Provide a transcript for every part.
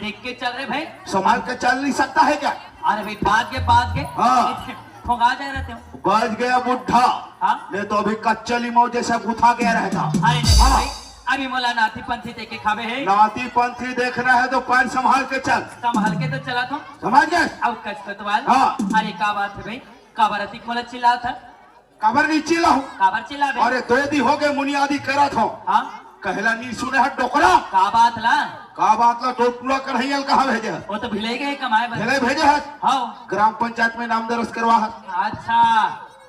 देख के चल रहे भाई, संभाल के चल नहीं सकता है क्या? अरे भाई भाग के हाँ। ठोंगा जा रहते हो। गज गया बुढ़ा। हाँ? नहीं तो अभी कच्चली मौ जैसा गुथा गया रहता। अरे नहीं हाँ। भाई, अभी मोला नाथी पंथी देख के खावे है। नाती पंथी देखना है तो पैर संभाल के चल। संभाल के तो चला था। समझ गए? अब कच कतवाल। हाँ। अरे का बात है भाई, काबरती मोला चिल्ला था। काबर नहीं चिल्ला हूँ। काबर चिल्ला भाई? अरे 2 दिन हो गए मुनियादी करा था। हाँ? कहला नहीं सुने है डोकरा। का बात ला? का बात ला तो पूरा कन्हैया कहाँ भेजे है? वो तो भिले गए कमाए बस। भेले भेजे है। हाँ। ग्राम पंचायत में नाम दर्ज करवा है। अच्छा,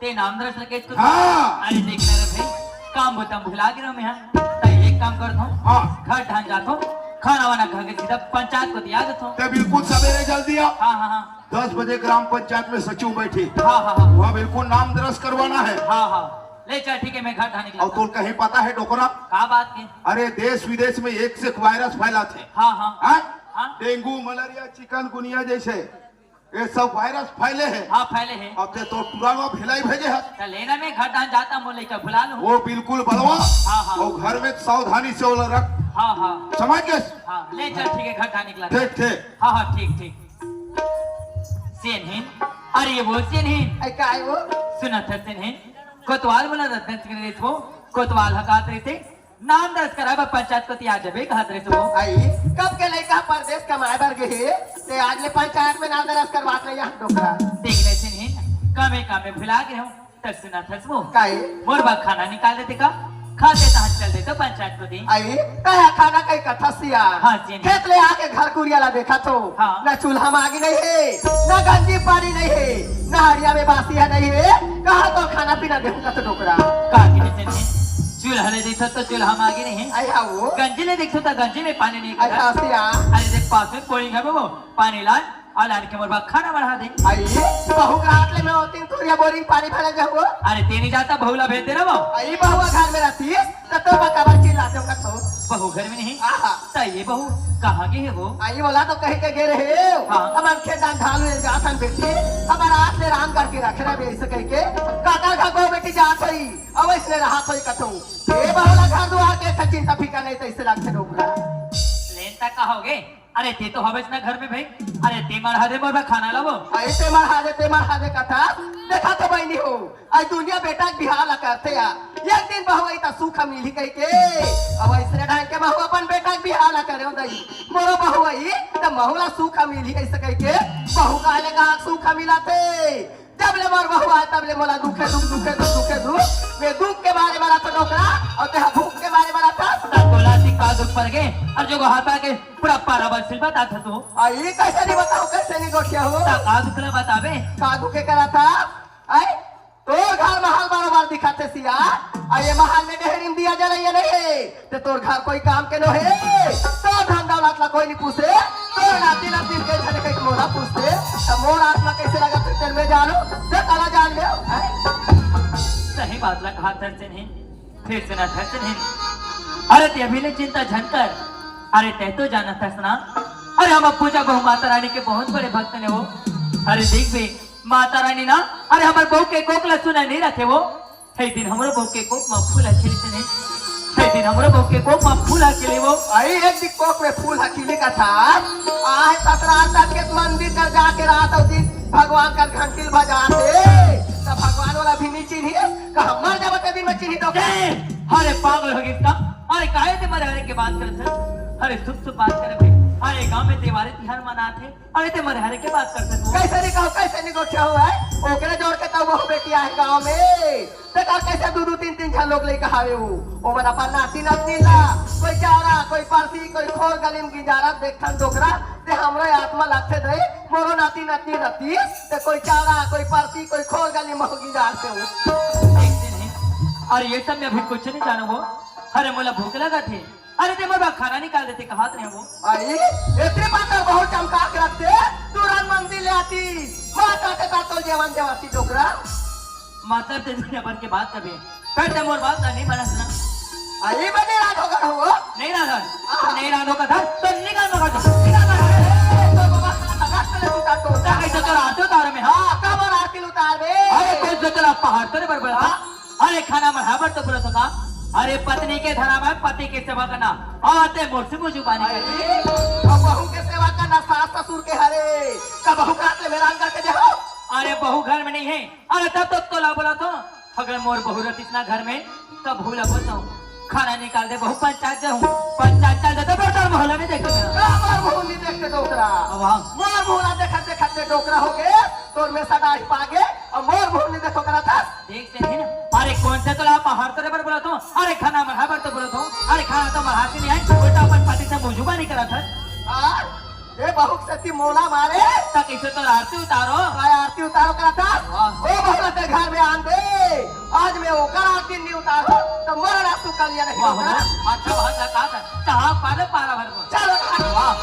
ते नाम दर्ज लगे तो। हाँ। अरे देख ले रे भाई, काम होता भुला गिरा मैं। तो एक काम करता हूँ। हाँ। घर ढान जाता हूँ, खाना वाना खा के सीधा पंचायत को दिया देता हूँ। ते बिल्कुल सवेरे जल्दी आओ। हाँ हाँ हाँ 10 बजे ग्राम पंचायत में सचिव बैठी। हाँ हाँ हाँ वहाँ बिल्कुल नाम दर्ज करवाना है। हाँ हाँ ले चल, ठीक है, मैं घर ढाने और तो कहीं पता है डोकरा? का बात की? अरे देश विदेश में एक से एक वायरस फैला थे। हाँ हाँ हाँ? हाँ डेंगू मलेरिया चिकनगुनिया जैसे ये सब वायरस फैले हैं। हाँ फैले हैं। अब ते तो पुराना भिलाई भेजे है। चल लेना, मैं घर ढान जाता हूँ, लेकर बुला लूँ। वो बिल्कुल बलवा। हाँ, हाँ। और घर में सावधानी से वो रख। हाँ हाँ समझ गए? हाँ ले चल, ठीक है, घर ढाने निकला। ठीक ठीक। हाँ हाँ ठीक ठीक। सेनहीन, अरे ये वो सेनहीन क्या है वो? सुना था सेनहीन, कोतवाल बोला था दर्ज करे थे वो, कोतवाल हकात रहे थे, नाम दर्ज करा पंचायत को तिया जबे कहत रहे थे वो। आई कब के लड़का परदेश कमाए बर गए ते आज ले पंचायत में नाम दर्ज करवात नहीं यहाँ डोकरा। देख ले सेनहीन, कामे भुला गए हो। तर सुना था वो काहे? मोर बा खाना निकाल देते का, खाते तहाँ चल देते पंचायत को दी। आई कहा खाना कहीं कथा सिया। हाँ जी। खेत ले आके घर कुरियाला देखा तो हाँ। न चूल्हा में आगी नहीं है, न गंजी पानी नहीं है, न हरिया में बासिया नहीं है। कहा तो खाना पीना देखूंगा तो डोकरा का की सेनहीन, चूल्हा ले देखो तो चूल्हा में आगे नहीं है, आई हाँ वो गंजी ले देखो तो गंजी में पानी नहीं है। अच्छा सिया। अरे देख पास में पोड़ी है वो, पानी लान और लान के मोर बा खाना बढ़ा दे। आई बहू के हाथ ले में होती तुरिया बोरिंग पानी भरा जाओ। अरे तेनी जाता बहुला भेज दे रहा वो। आई बहू घर में रहती तो बकाबर चिल्लाते होगा तो। बहू घर में नहीं? आहा। तो ये बहू कहाँ की है वो? आई बोला तो कहीं के गे रहे हाँ। हमारे खेदान ढालू जासन बेटी हमारा हाथ ले राम करके रख रहे बे ऐसे कह के काका का गो बेटी जात होई अब इसने रहा कोई कथो ए बहुला घर दुआर के सचिन तफिका नहीं तो इसे रखे डोकरा लेन तक कहोगे? अरे ते तो हवेस ना घर में भाई। अरे ते मरहा दे मोर खाना लावो। आई ते मर हादे कथा देखा तो बहनी हो आज दुनिया बेटा के बिहार ला करते या एक दिन बहू आई तो सुख मिली कह के अब इसने ढंग के बहू अपन बेटा के बिहार ला करे दई मोरो बहू आई तो बहुला सुख मिली ऐसे कह के बहू का लेगा सुख मिलाते जब ले मोर बहू आए तब ले मोला दुखे दुख वे दुख के बारे में तो डोकरा और ते भूख के बारे में था तोला सी का दुख पड़ गए और जो हाथा के पूरा पारा बल सिल बता था तू। आई कैसे नहीं बताओ कैसे नहीं गोठिया हो का दुख ना बतावे। का दुखे करा था आई तो घर महल बार दिखाते सिया आ ये महल में ढेरिम दिया जलाइए नहीं ते तोर घर कोई काम के नो है तो धन दौलत ला कोई नहीं पूछे तो नाती नाती के झने के मोरा पूछते तो मोर आत्मा कैसे लगा फिर में जानो ते कला जान ले सही बात ला कहा था से नहीं, फिर से ना था से नहीं। अरे ते अभी ले चिंता झनकर, अरे ते तो जाना था सुना। अरे हम पूजा बहु माता रानी के बहुत बड़े भक्त ने वो। अरे देख बे माता रानी ना, अरे हमारे बहू के कोक ला सुना नहीं रखे वो। है दिन हमारे बहू के कोक में फूल खिली से नहीं, है दिन हमारे बहू के कोक में फूल खिली वो। आई एक दिन कोक में फूल हकीले का था आज ससुराल तक के मंदिर कर जाके रात और दिन भगवान का घंटिल बजाते तब भगवान वाला भी नहीं चिन्ही कहा मर जाओ कभी मैं चिन्ही तो अरे पागल हो गया इसका। अरे काहे ते मरे हरे के बात करते? अरे सुप बात करे भाई। अरे गांव में त्योहार तिहार मनाते, अरे ते मरे हरे के बात करते तू। कैसे नहीं कहो कैसे नहीं गोठिया हुआ है ओकरे जोड़ के तब वो बेटी आए गांव में देखा कैसे दो तीन झन लोग लेके आवे वो मन अपन नाती नाती ला कोई चारा कोई परसी कोई खोर गली में गिजारा देखन डोकरा ते हमरे आत्मा लगते दे मोरो नाती नाती रहती ते कोई चारा कोई परसी कोई खोर गली में गिजारते हो। और ये सब में अभी कुछ नहीं जानो वो। अरे मोला भूख लगा थे, अरे ते मोला खाना निकाल देते कहा नहीं वो। आई इतने बात बहुत चमका के रखते तुरंत मंदिर ले आती माता के साथ तो जेवन देवाती डोकरा माता ते दुनिया भर के बात करे फिर ते मोर बात नहीं माना सुना। आई बने रात होगा हो नहीं राधा नहीं राधो का था तो निकाल मगा दो तो बाबा लगात ले उतार तो कैसे तो आते तार में। हाँ हां कब आरती उतार बे अरे कोई जतला पहाड़ तरे बरबड़ा। अरे खाना में हाबर तो पूरा था। अरे पत्नी के धरा में पति की सेवा करना आते मुझसे मुझ जुबानी करनी। अब बहू के सेवा करना सास ससुर के हरे कब बहू काटे मेरा अंगा के देखो। अरे बहू घर में नहीं है। अरे तब तो तोला बोला तो अगर मोर बहू रतिस ना घर में तब भूला बोलता हूँ खाना निकाल दे बहू पंचायत जाऊँ पंचायत चल जाता बेटा मोहल्ला में देखे मोर बहू नहीं देखते डोकरा मोर बहू ना देखते देखते डोकरा हो गए तोर में सदा पागे और मोर बहू नहीं देखो करा था देख से नहीं ना। अरे कौन से तोला हर तरह पर बोला तो अरे खाना मरहा पर तो बोला तो अरे खाना तो मरहा से नहीं आई बेटा अपन पति से मुझुबा नहीं करा था। ये बहु सती मोला मारे तक इसे तो आरती उतारो आरती उतारो करा था ओ बहु ते घर में आन दे आज मैं वो करा आरती नहीं उतारो तो मरना तू कर लिया नहीं होगा। अच्छा बहुत लगा था चाह पाले पारा भर को चलो वाह।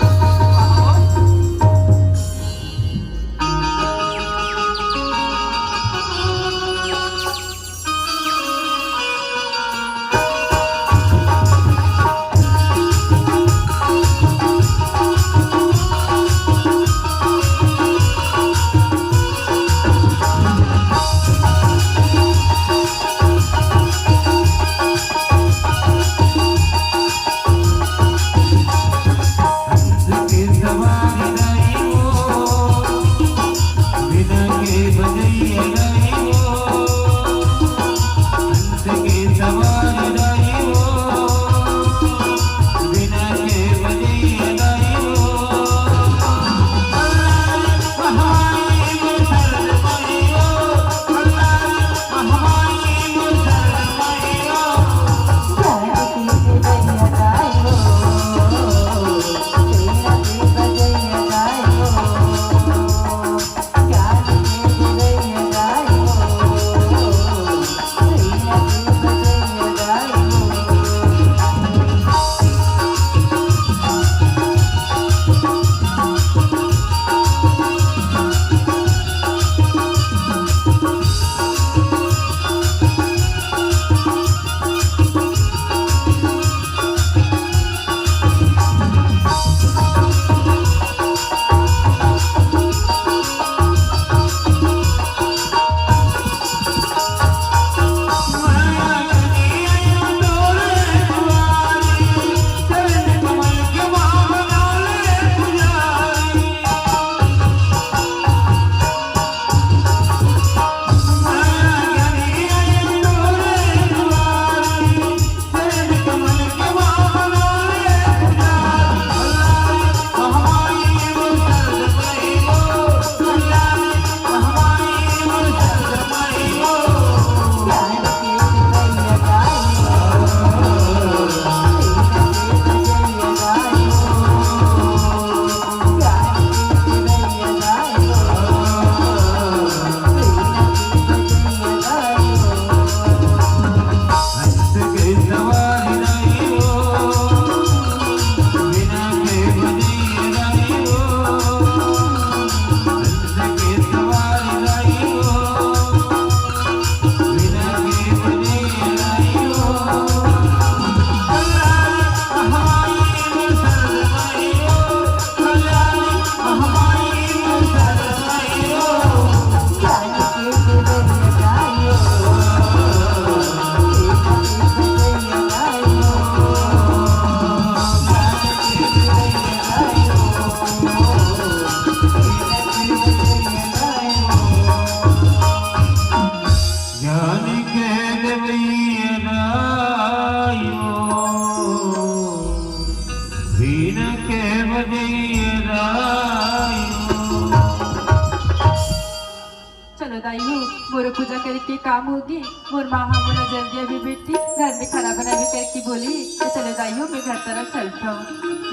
चलो दाई हो मोर पूजा करके काम होगी मोर माँ बोला जल्दी अभी बेटी घर में खाना बना भी करके बोली तो चलो दाई हो मैं घर तरफ चलता हूँ।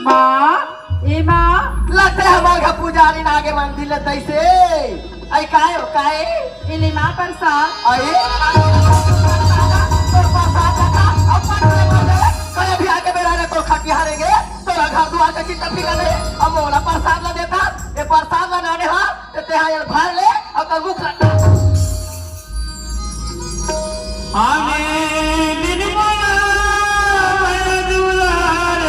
माँ ए माँ लगता है हमारा पुजारी नागे मंदिर ले तैसे आई काहे हो काहे इले माँ प्रसाद आई तो प्रसाद का अब कहे भी आके मेरा ने तो खटिया हारेंगे तो घर दुआर का चिट्टा फिर ले अब मोला प्रसाद ला देता ये प्रसाद ला नाने हां ते ते हां भर ले अब तो भूख लगता आने दिन मोला दुलार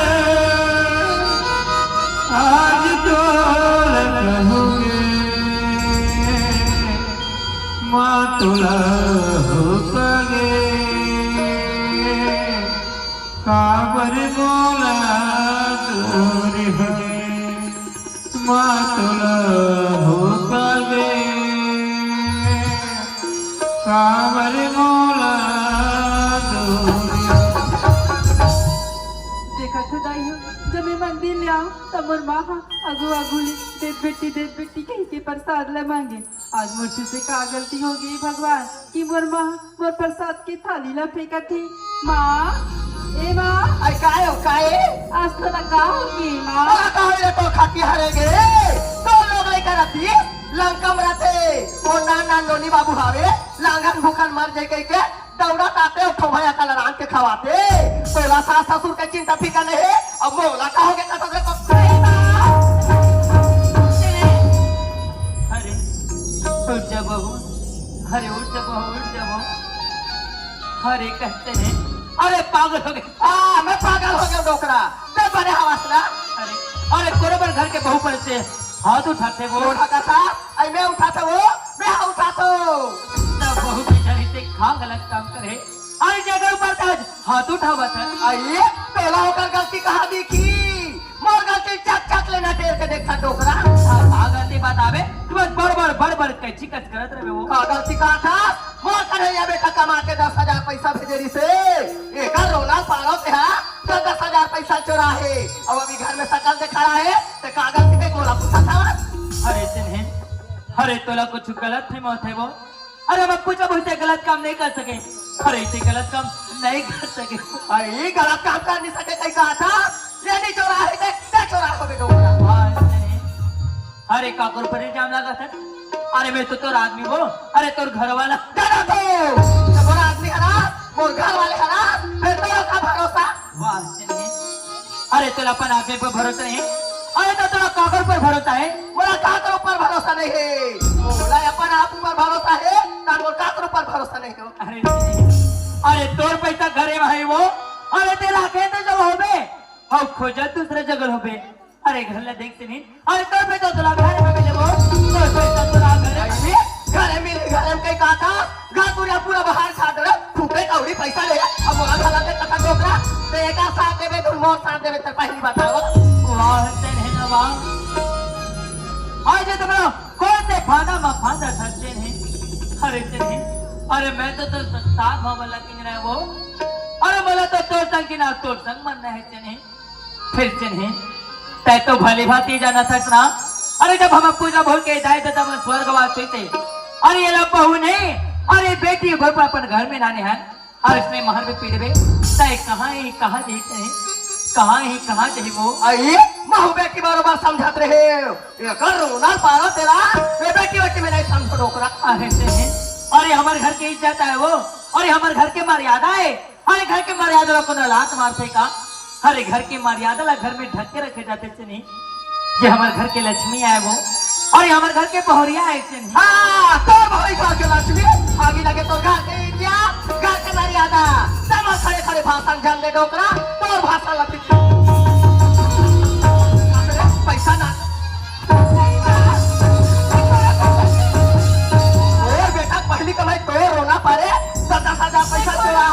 आज तो रहोगे माँ तुला हो पागे काबर मोला दूरी होगे मातुला हो पावे काबर मोला दूरी देखा तो दाई हो जब मैं मंदिर ले आऊं तब मोर माँ अगू अगूली देव बेटी कहीं के प्रसाद ले मांगे। आज मुझसे से का गलती हो गई भगवान कि मोर माँ मोर प्रसाद की थाली ला फेंका थी। माँ ए माँ आई काहे हो काहे आज तो लगा होगी माँ। काहे तो खाती हारेगे तो लोग नहीं करती लंकम रहते वो नान लोनी बाबू हावे लांगन भूखन मर जाए कह के दौड़ा ताते उठो भैया कल रात के खवाते तोला सास ससुर के चिंता फिकर नहीं है अब मोला कहोगे कथा से अरे उठ जा बहू, अरे उठ जा बहू, उठ जा बहू। अरे कहते हैं अरे पागल हो गए। मैं पागल हो गया डोकरा ते बड़े हवासला अरे अरे बरोबर घर के बहू पर से हाथ उठाते वो उठाता था आई मैं उठाता वो मैं उठाता तब बहू बेचारी से खा गलत काम करे अरे जगह ऊपर ताज हाथ उठावा था। आइए तोला होकर गलती कहा देखी मोर गलती चक चक लेना टेर के देखा डोकरा आगते बात आवे तू बस बड़ कैची कच करत रहे वो। का गलती कहा था मोर कन्हैया बेटा कमा के 10,000 पैसा भेजेरी से एक रोना पारो पे है तो 10,000 पैसा चोरा है अब अभी घर में सकल से खड़ा है तो का गलती पे गोला पूछा था अरे जिन्हें अरे तोला कुछ गलत है मौत है वो। अरे हम पूछा मुझसे गलत काम नहीं कर सके, अरे इसे गलत काम नहीं कर सके। अरे गलत काम कर नहीं सके कहीं कहा था ये नहीं चोरा है क्या चोरा हो बेटा अरे काकुर पर इल्जाम लगा था। अरे मैं तो तोर आदमी वो, अरे तोर घर वाला डरा तो मोर आदमी हरा मोर घर वाले हरा फिर तो का भरोसा वाह जिन्हें अरे तोला अपन आदमी पर भरोसा नहीं, अरे तो तोला काकुर पर भरोसा है। मोरा काकर ऊपर भरोसा नहीं है मोला अपन आप ऊपर भरोसा है ना मोर काकर ऊपर भरोसा नहीं हो। अरे अरे तोर पैसा घरे में है वो, अरे तेरा कहते जब होबे और खोजा दूसरे जगह होबे। अरे घर ले देख नहीं, अरे तोर पैसा तोला घरे में भेजबो तोर पैसा तोला घरे में कहीं कहा था घर पूरा बाहर खा दे फूटे कौड़ी पैसा ले अब मोला गलत है कथा डोकरा तो एक साथ देवे तुम मोर साथ देवे तो पहली बताओ वाह जिन्हें ना वाह। आज ये तुम कौन से खाना मफादा सच्चे नहीं। अरे जिन्हें अरे मैं तो साथ मोहल्ला किन रहे वो, अरे बोला तो तोर संग की ना तोर संग मन है जिन्हें फिर जिन्हें तय तो भली भांति जाना था ना। अरे जब हम पूजा भोग के जाए तो तब स्वर्गवास हुए थे। अरे ये लोग बहू नहीं, अरे बेटी भर पर अपन घर में नाने हैं और इसमें महर में पीड़े तय कहाँ देखते हैं कहाँ चाहिए वो। आई महू बेटी बरोबर समझत रहे ये कर रोना पारो तेरा ये बेटी में नहीं समझो डोकरा। अरे हमारे घर की इज्जत है वो, अरे हमारे घर के मर्यादा है। अरे घर के मर्यादा को लात मारते का, अरे घर की मर्यादा ला घर में ढक के रखे जाते से नहीं। ये हमारे घर के लक्ष्मी है वो, और हमारे घर के पहरिया है से नहीं। हाँ तो भाई घर के लक्ष्मी आगे लगे तो घर के क्या घर के मर्यादा सब खड़े खड़े भाषण जान दे डोकरा तो भाषण लगे पैसा ना और बेटा पहली कमाई तो रोना पड़े 10,000 पैसा चोरा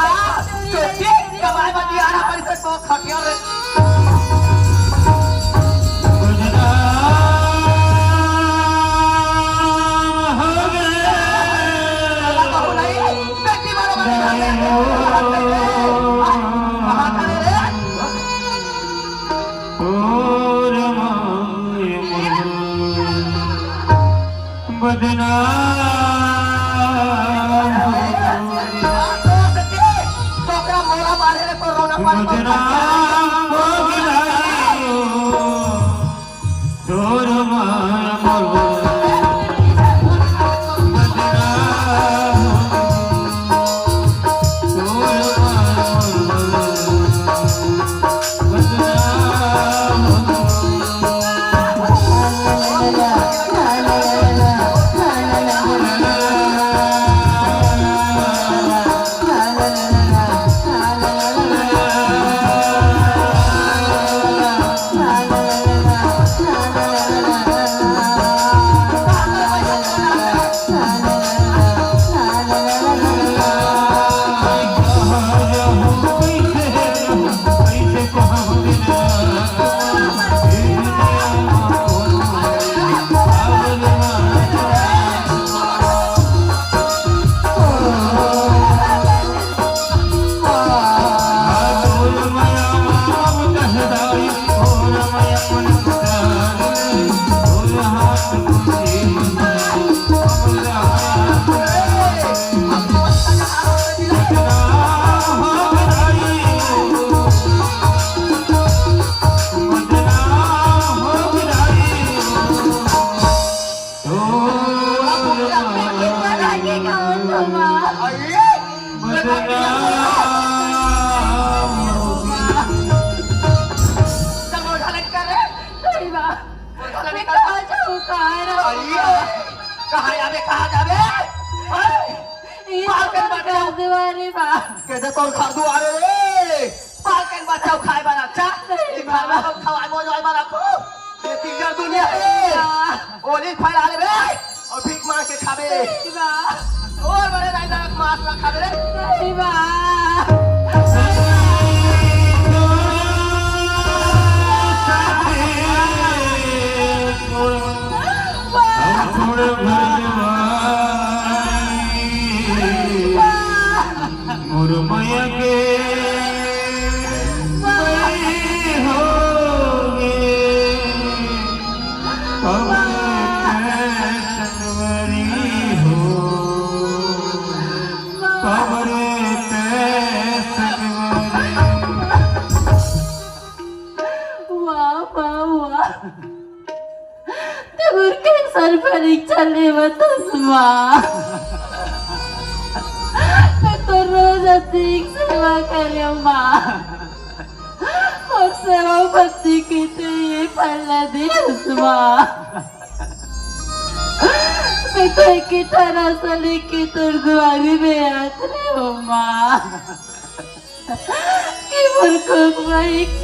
चोटी कमाई में दिया ना पैसे तो खटिया बदना टोकरा मोरा मारे रे तो रोना पड़ता आई चल मोर ढाले कर रे नहीं माँ मैं कहाँ जाऊँ कहाँ आई रहूँ कहाँ जाबे कहाँ जाबे ये तो कर दे वाली माँ के दे तोर घर दुआरे रे पाकेन बचाओ खाए वाला अच्छा ई खाना हम खवाए मो जाए वाला को ये तीजर दुनिया है ओली फैला ले बे और भीख मांग के खाबे नहीं माँ और बड़े राजा मांस ना खाबे रे नहीं माँ मुरमया के होगे संगवरी हो कमरे संगवरी वाह वाह वाह तब कैंसर परीक्षा ले बतस माँ तो रोज अधिक सेवा करे माँ और सेवा भक्ति की तो ये फल दिवस माँ मैं तो एक तरह से लेके तुरदुआरी में आते हो माँ कि मुर्खों को एक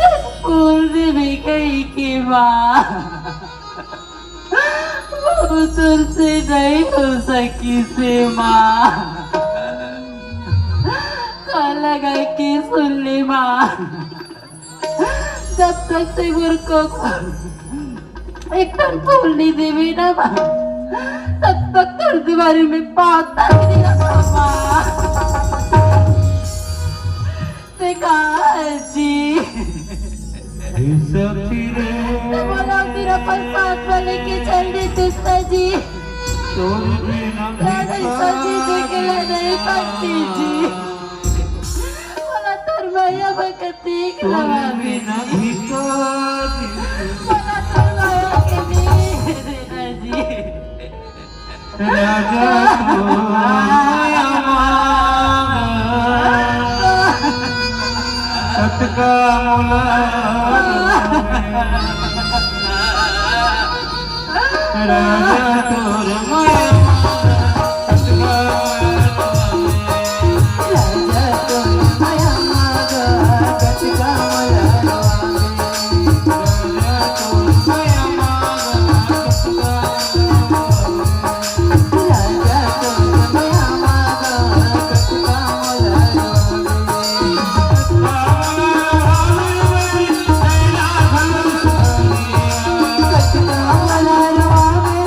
पूर्ण भी गई की माँ वो तुझसे नहीं हो सकी से माँ लगा कि सुन ली माँ जब तक से मुर्खों को एक टन फूल नहीं देवी ना माँ तब तक तर दीवारी में पाँव तक नहीं रखा माँ देखा जी बोला मेरा प्रसाद वाले के चलने तुस्ता जी सजी देखे नहीं सकती जी तरवाया बकती कलावी नहीं तो बोला तरवाया के मेरे जी राजा सतका मुला राजा तोर माया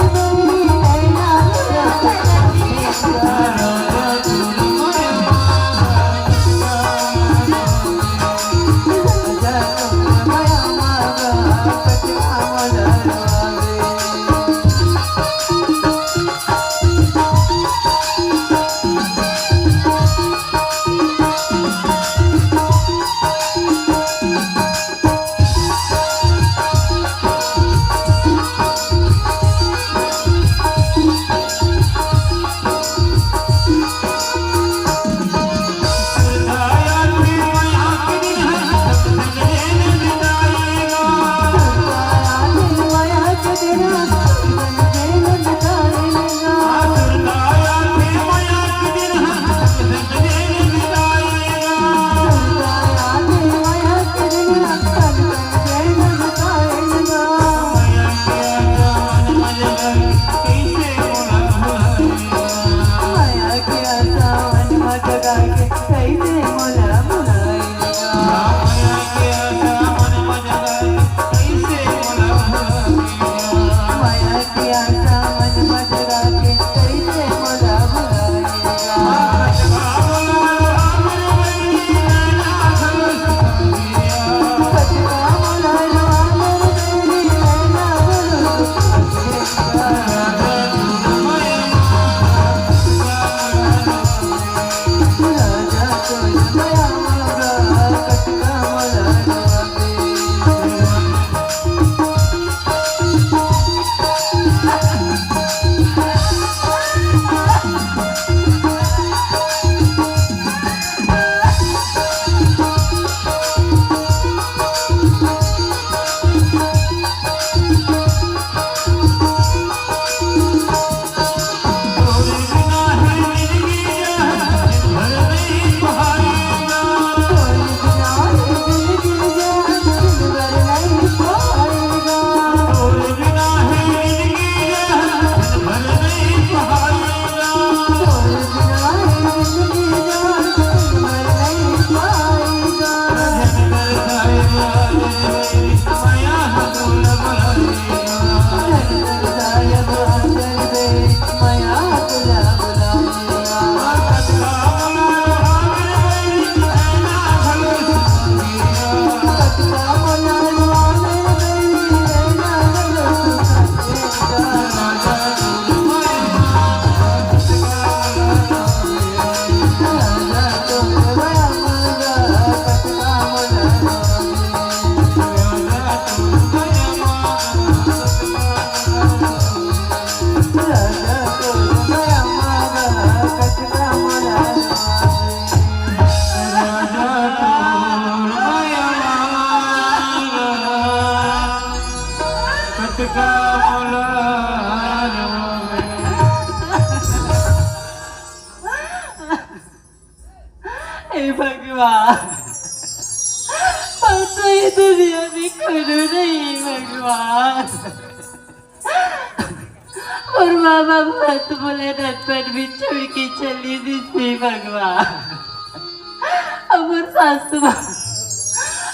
Thank you. भगवान और तो ये दुनिया में करो नहीं भगवान और मामा मत बोले नटपट भी छोड़ के चली दी थी भगवान अब और सासू माँ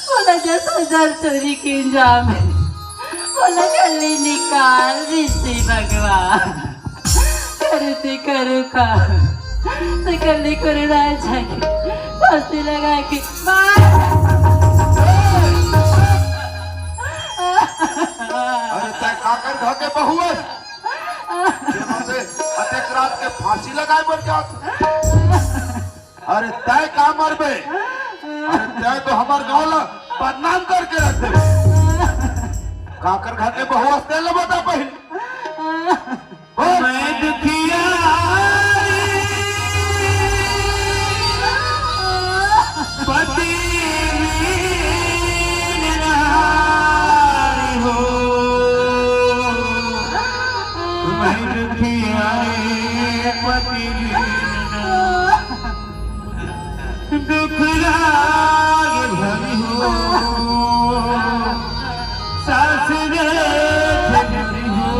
बोला 10,000 चोरी के इंजाम है बोला गली निकाल दी थी भगवान करते करो का तो गली को उड़ा जाके फांसी लगा के अरे तय काकर घर के बहुए से अतेक रात के फांसी लगाए बर जात अरे तय का मरबे अरे तय तो हमार गांव ला बदनाम करके रख दे काकर घर के बहुआ से ले बता पहिल मैं दुखिया पति नारी हो मैं दुखिया पति दुख लाग भरी हो सास भरी हो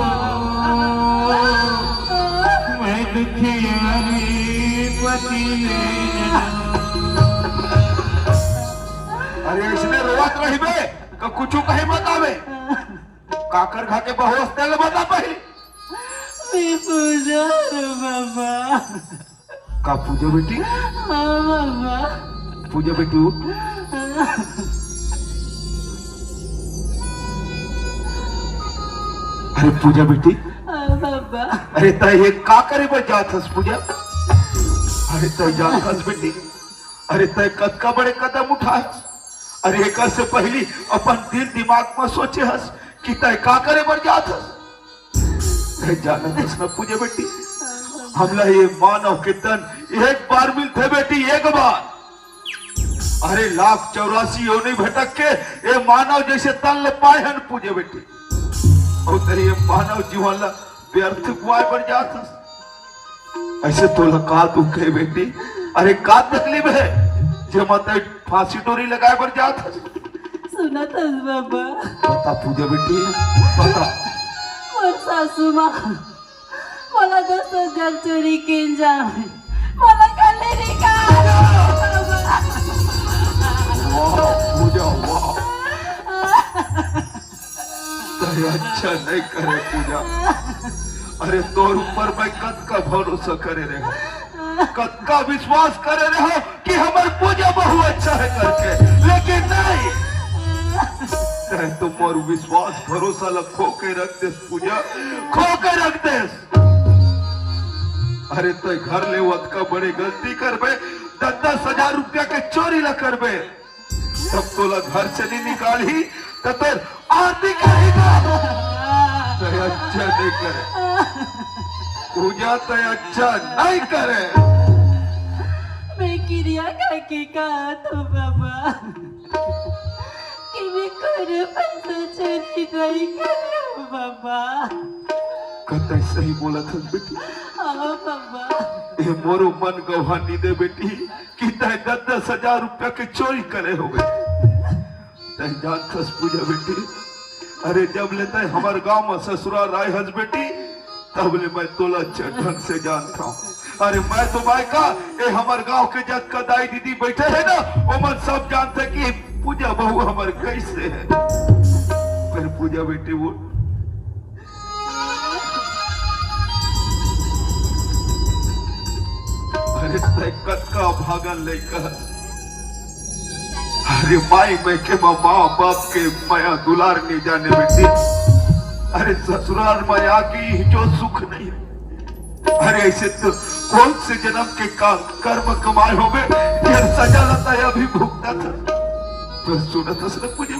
मैं दुखिया पति अरे इसने रोवत रहिबे का कुछ कहीं बतावे काकर घर के बहुआ से ले बता पहिल मैं पूजा रो बाबा का पूजा बेटी हाँ बाबा पूजा बेटी उठ अरे पूजा बेटी हाँ बाबा अरे तय ये का करे बर जात हस पूजा अरे तय जात हस बेटी अरे तय कद का बड़े कदम उठाए अरे एक से पहली अपन दिल दिमाग में सोचे हस कि तय का करे बर जात हस तय जानत हस न पूजा बेटी हमला ये मानव के तन एक बार मिलते बेटी एक बार अरे 1,84 योनि भटक के ये मानव जैसे तन ले पाए हन पूजे बेटी और तेरे ये मानव जीवन ला व्यर्थ गुआए पर जात हस ऐसे तो लका दुख है बेटी अरे का तकलीफ है जे मत फांसी डोरी लगाए पर जात हस सुना था बाबा बता पूजा बेटी बता और सासू माँ बोला 10,000 चोरी के इंजाम है बोला गले निकालो बाबा वाह पूजा वाह तेरे अच्छा नहीं करे पूजा अरे तोर ऊपर मैं कद का भरोसा करे रहे कद का विश्वास करे रहो कि हमार पूजा बहु अच्छा है करके लेकिन नहीं तै तो मोर विश्वास भरोसा ला खो के रख दे पूजा खो के रख दे अरे तय घर ले वत का बड़ी गलती करबे 10,000 रुपया के चोरी ला करबे तब तोला घर से नहीं निकाली तो तेर आरती करेगा तय अच्छा नहीं करे पूजा तय अच्छा नहीं करे मैं क्रिया करके कहा तो बाबा कि मैं कोई पैसा चोरी नहीं करूं बाबा कतई सही बोला था बेटी हाँ बाबा ये मोरो मन गवानी दे बेटी कि तय 10,000 रुपया के चोरी करे हो तय जान खस पूजा बेटी अरे जब लेता है हमारे गांव में ससुराल राय हज बेटी तब ले मैं तोला अच्छा ढंग से जानता हूँ अरे मैं तो मायका ये हमारे गांव के जज का दाई दीदी बैठे है ना वो मन सब जानते कि पूजा बहू हमारे कैसे है फिर पूजा बेटी वो अरे तय कटका भागन लेकर अरे माई मैं के माँ बाप के माया दुलार नहीं जाने बेटी अरे ससुराल में आके जो सुख नहीं अरे ऐसे तो कौन से जन्म के कर्म कमाए हो में सजा लता है अभी भुगता था तो सुना था सब मुझे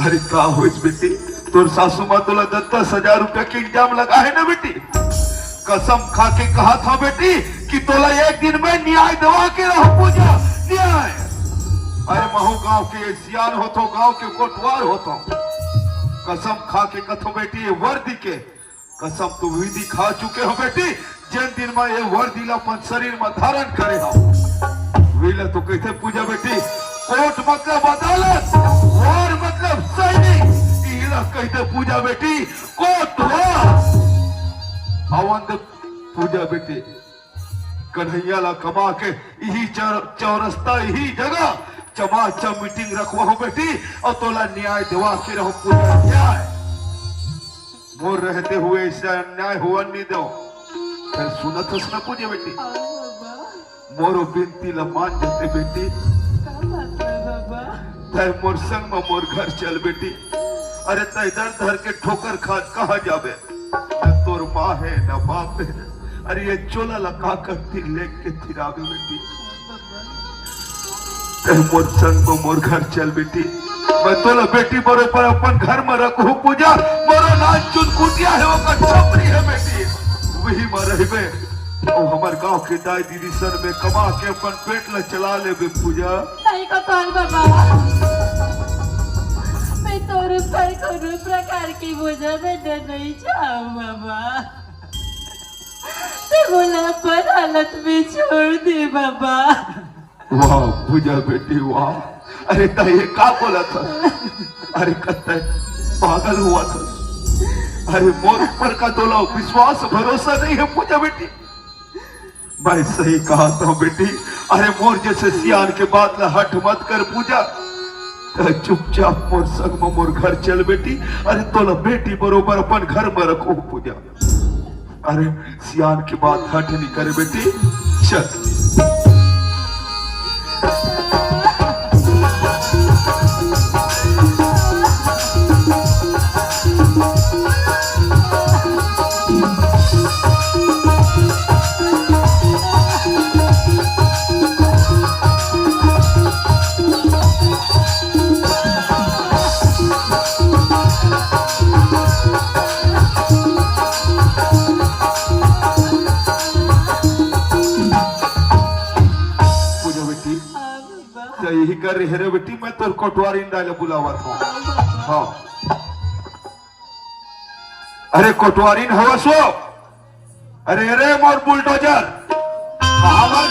अरे का हो इस बेटी तोर सासू माँ तोला 10,000 रुपया के इल्जाम लगा है ना बेटी कसम खा के कहा था बेटी कि तोला एक दिन में न्याय दवा के रहो पूजा न्याय अरे महू गांव के सियान होतो गांव के कोटवार होतो कसम खा के कथो बेटी ये वर्दी के कसम तू विधि खा चुके हो बेटी जिन दिन में ये वर्दी अपन शरीर में धारण करे हो वेला तो कहते पूजा बेटी कोर्ट मतलब अदालत और मतलब सैनिक इला कहते पूजा बेटी कोर्ट अवंद पूजा बेटी कन्हैया ला कमा के यही चौरस्ता यही जगह चमाचम मीटिंग रखवा हो बेटी और तोला न्याय दिवा के रहो पूजा न्याय मोर रहते हुए ऐसा अन्याय हुआ नहीं दो फिर सुनत हस न पूजे बेटी मोरो बिनती ला मान जाते बेटी तय मोर संग में मोर घर चल बेटी अरे तय दर धर के ठोकर खा कहा जाबे न तोर माँ है न बाप है अरे ये चोला लगा कर तिर लेक के थिरावे बेटी तय मोर संग में मोर घर चल बेटी मैं तोला बेटी बरोबर अपन घर में रखू पूजा मोरो नाच चुन कुटिया है वो कटोपरी है बेटी वही में रहबे और हमार गांव के दाई दीदी सर में कमा के अपन पेट ला चला ले बे पूजा नहीं को तोल बाबा मैं तोर पर कोनो प्रकार की बोझा में नहीं जाऊं बाबा तो बोला पर हालत में छोड़ दे बाबा वाह पूजा बेटी वाह अरे ता ये का बोला था अरे कत्ते पागल हुआ था अरे मोर पर का तोला विश्वास भरोसा नहीं है पूजा बेटी मैं सही कहा था बेटी अरे मोर जैसे सियान के बाद ला हट मत कर पूजा चुपचाप मोर संग में मोर घर चल बेटी अरे तोला बेटी बरोबर अपन घर में रखो पूजा अरे सियान के बाद हट नहीं करे बेटी चल यही कर रही है रे बेटी मैं तो कोटवारी डाले बुलावा था हाँ अरे कोटवारी हवा सो अरे अरे मोर बुलडोजर कहाँ